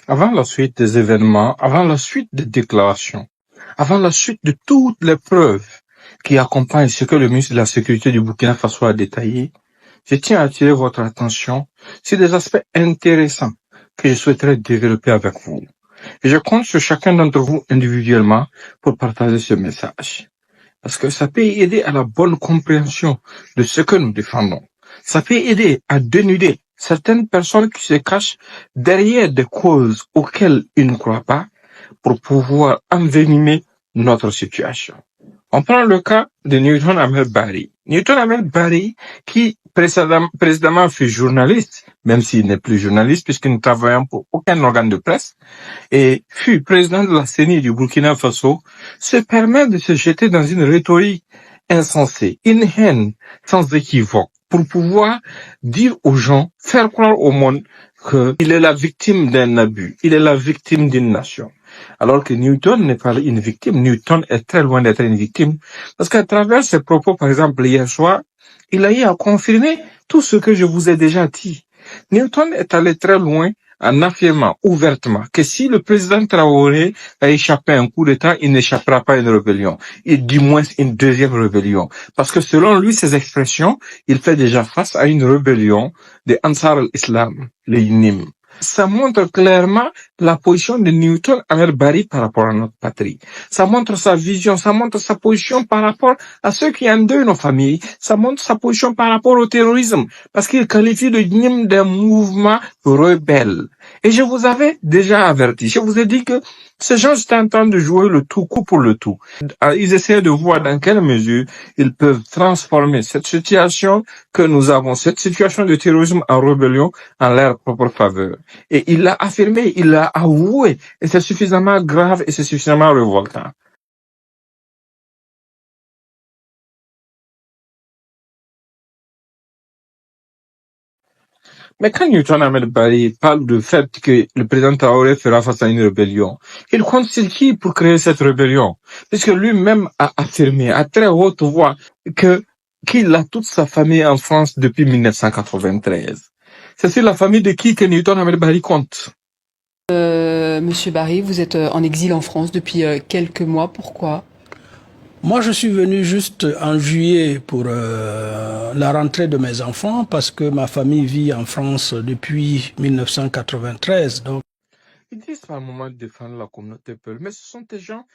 Avant la suite des événements, avant la suite des déclarations, avant la suite de toutes les preuves qui accompagnent ce que le ministre de la Sécurité du Burkina Faso a détaillé, je tiens à attirer votre attention sur des aspects intéressants que je souhaiterais développer avec vous. Et je compte sur chacun d'entre vous individuellement pour partager ce message. Parce que ça peut aider à la bonne compréhension de ce que nous défendons. Ça peut aider à dénuder certaines personnes qui se cachent derrière des causes auxquelles ils ne croient pas pour pouvoir envenimer notre situation. On prend le cas de Newton Ahmed Barry. Newton Ahmed Barry, qui précédemment fut journaliste, même s'il n'est plus journaliste puisqu'il ne travaille pour aucun organe de presse, et fut président de la CENI du Burkina Faso, se permet de se jeter dans une rhétorique insensée, une haine sans équivoque, pour pouvoir dire aux gens, faire croire au monde qu'il est la victime d'un abus, il est la victime d'une nation. Alors que Newton n'est pas une victime, Newton est très loin d'être une victime, parce qu'à travers ses propos, par exemple, hier soir, il a eu à confirmer tout ce que je vous ai déjà dit. Newton est allé très loin en affirmant ouvertement que si le président Traoré a échappé à un coup d'État, il n'échappera pas à une rébellion, et du moins une deuxième rébellion. Parce que selon lui, ses expressions, il fait déjà face à une rébellion de Ansar al-Islam, les Nim. Ça montre clairement la position de Newton Ahmed Barry par rapport à notre patrie. Ça montre sa vision, ça montre sa position par rapport à ceux qui endeuillent nos familles. Ça montre sa position par rapport au terrorisme, parce qu'il qualifie le NIM d'un mouvement rebelle. Et je vous avais déjà averti, je vous ai dit que ces gens étaient en train de jouer le tout coup pour le tout. Ils essaient de voir dans quelle mesure ils peuvent transformer cette situation que nous avons, cette situation de terrorisme en rébellion, en leur propre faveur. Et il l'a affirmé, il l'a avoué, et c'est suffisamment grave et c'est suffisamment révoltant. Mais quand Newton Ahmed Barry parle du fait que le président Traoré fera face à une rébellion, il compte sur qui pour créer cette rébellion? Puisque lui-même a affirmé à très haute voix que qu'il a toute sa famille en France depuis 1993. C'est sur la famille de qui que Newton Ahmed Barry compte? Monsieur Barry, vous êtes en exil en France depuis quelques mois. Pourquoi? Moi, je suis venu juste en juillet pour la rentrée de mes enfants parce que ma famille vit en France depuis 1993. Donc, Ils disent par moment défendre la communauté Peul, mais ce sont des gens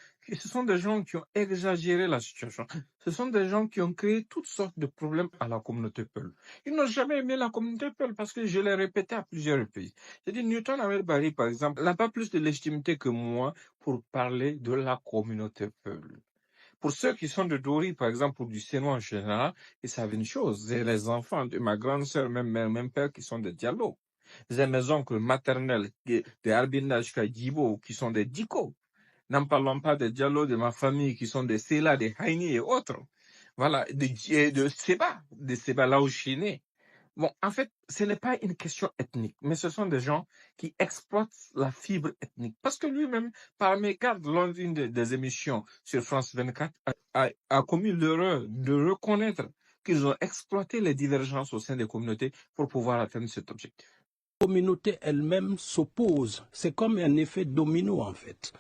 qui ont exagéré la situation. Ce sont des gens qui ont créé toutes sortes de problèmes à la communauté Peul. Ils n'ont jamais aimé la communauté Peul parce que je l'ai répété à plusieurs reprises. J'ai dit Newton Ahmed Barry, par exemple, n'a pas plus de légitimité que moi pour parler de la communauté Peul. Pour ceux qui sont de Dori, par exemple, ou du Sénois en général, ils savent une chose, c'est les enfants de ma grande sœur, même mère, même père, qui sont des Diallo. J'ai mes oncles maternels de Arbinda jusqu'à Djibo qui sont des Diko. N'en parlons pas des Diallo de ma famille qui sont des Sela, des Haini et autres. Voilà, de Seba là où je suis né. Bon, en fait, ce n'est pas une question ethnique, mais ce sont des gens qui exploitent la fibre ethnique. Parce que lui-même, par mégarde, lors d'une des émissions sur France 24, a commis l'erreur de reconnaître qu'ils ont exploité les divergences au sein des communautés pour pouvoir atteindre cet objectif. la communauté elle-même s'oppose. C'est comme un effet domino, en fait.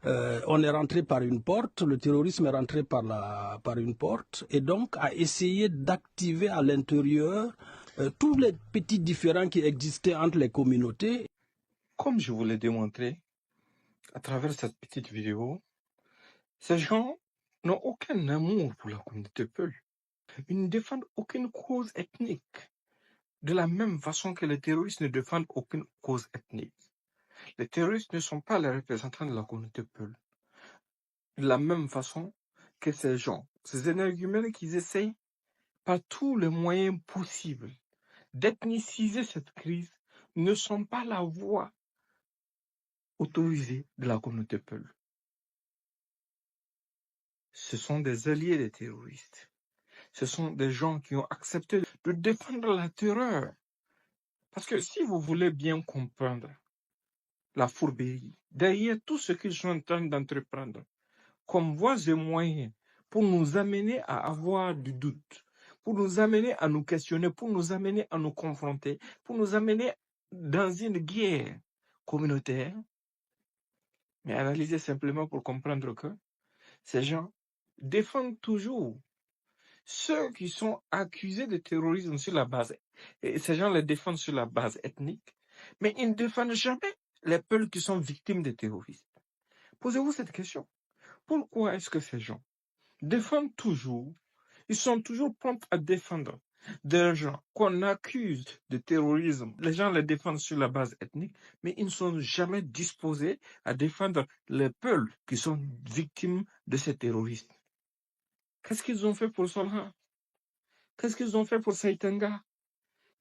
On est rentré par une porte, le terrorisme est rentré par une porte, et donc a essayé d'activer à l'intérieur tous les petits différends qui existaient entre les communautés. Comme je vous l'ai démontré à travers cette petite vidéo, ces gens n'ont aucun amour pour la communauté Peul. Ils ne défendent aucune cause ethnique, de la même façon que les terroristes ne défendent aucune cause ethnique. Les terroristes ne sont pas les représentants de la communauté Peul. De la même façon que ces gens, ces énergumènes qui essayent par tous les moyens possibles d'ethniciser cette crise, ne sont pas la voix autorisée de la communauté Peul. Ce sont des alliés des terroristes. Ce sont des gens qui ont accepté de défendre la terreur. Parce que si vous voulez bien comprendre la fourberie, derrière tout ce qu'ils sont en train d'entreprendre, comme voies et moyens pour nous amener à avoir du doute, pour nous amener à nous questionner, pour nous amener à nous confronter, pour nous amener dans une guerre communautaire, mais analysez simplement pour comprendre que ces gens défendent toujours ceux qui sont accusés de terrorisme sur la base, et ces gens les défendent sur la base ethnique, mais ils ne défendent jamais les peuples qui sont victimes de terrorisme. Posez-vous cette question. Pourquoi est-ce que ces gens défendent toujours, ils sont toujours prompts à défendre des gens qu'on accuse de terrorisme. Les gens les défendent sur la base ethnique, mais ils ne sont jamais disposés à défendre les peuples qui sont victimes de ces terroristes. Qu'est-ce qu'ils ont fait pour Solha? Qu'est-ce qu'ils ont fait pour Saïtanga?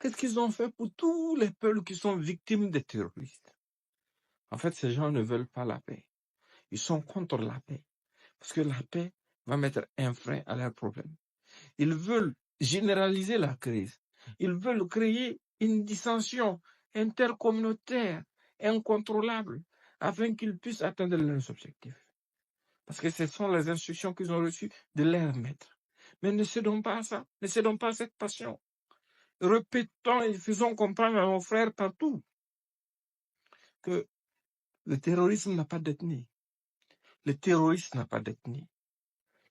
Qu'est-ce qu'ils ont fait pour tous les peuples qui sont victimes des terroristes? En fait, ces gens ne veulent pas la paix. Ils sont contre la paix. Parce que la paix va mettre un frein à leurs problèmes. Ils veulent généraliser la crise. Ils veulent créer une dissension intercommunautaire incontrôlable afin qu'ils puissent atteindre leurs objectifs. Parce que ce sont les instructions qu'ils ont reçues de leurs maîtres. Mais ne cédons pas à ça. Ne cédons pas à cette passion. Répétons et faisons comprendre à nos frères partout que le terrorisme n'a pas d'ethnie. Le terroriste n'a pas d'ethnie.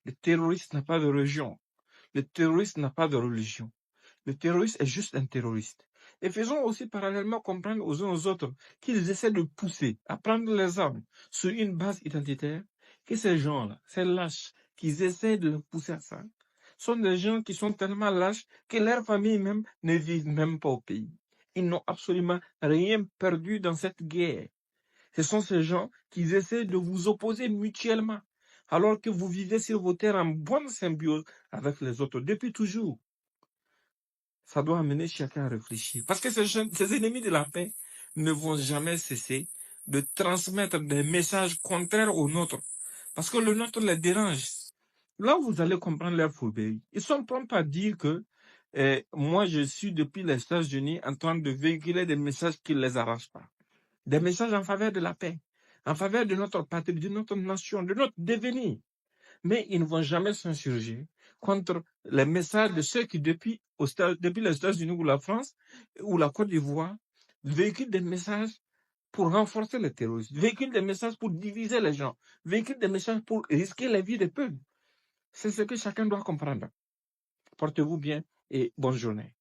Le terroriste n'a pas de région. Le terroriste n'a pas de religion. Le terroriste est juste un terroriste. Et faisons aussi parallèlement comprendre aux uns aux autres qu'ils essaient de pousser à prendre les armes sur une base identitaire, que ces gens-là, ces lâches, qu'ils essaient de pousser à ça, sont des gens qui sont tellement lâches que leurs familles même ne vivent même pas au pays. Ils n'ont absolument rien perdu dans cette guerre. Ce sont ces gens qui essaient de vous opposer mutuellement, alors que vous vivez sur vos terres en bonne symbiose avec les autres depuis toujours. Ça doit amener chacun à réfléchir. Parce que ces ennemis de la paix ne vont jamais cesser de transmettre des messages contraires aux nôtres. Parce que le nôtre les dérange. Là, vous allez comprendre leur fourberie. Ils sont prompts à dire que moi, je suis depuis les États-Unis en train de véhiculer des messages qui ne les arrangent pas. Des messages en faveur de la paix, en faveur de notre patrie, de notre nation, de notre devenir. Mais ils ne vont jamais s'insurger contre les messages de ceux qui, depuis les États-Unis ou la France ou la Côte d'Ivoire, véhiculent des messages pour renforcer le terrorisme, véhiculent des messages pour diviser les gens, véhiculent des messages pour risquer la vie des peuples. C'est ce que chacun doit comprendre. Portez-vous bien et bonne journée.